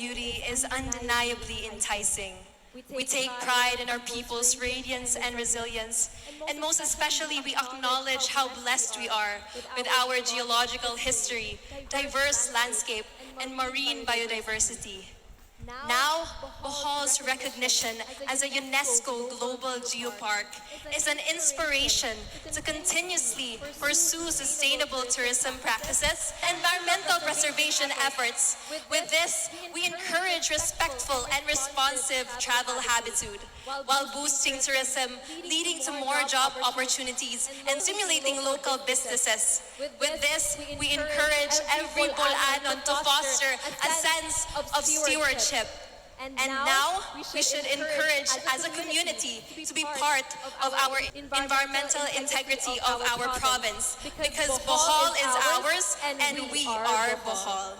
beauty is undeniably enticing. We take pride in our people's radiance and resilience, and most especially we acknowledge how blessed we are with our geological history, diverse landscape, and marine biodiversity. Now, Bohol's recognition as a UNESCO Global Geopark is an inspiration to continuously pursue sustainable tourism practices and environmental preservation efforts. With this, we encourage respectful and responsive travel habitude while boosting tourism, leading to more job opportunities and stimulating local businesses. With this, we encourage every Bolanon to foster a sense of stewardship. And now, we should encourage as a community to be part of our environmental integrity of our province, because Bohol is ours and we are Bohol.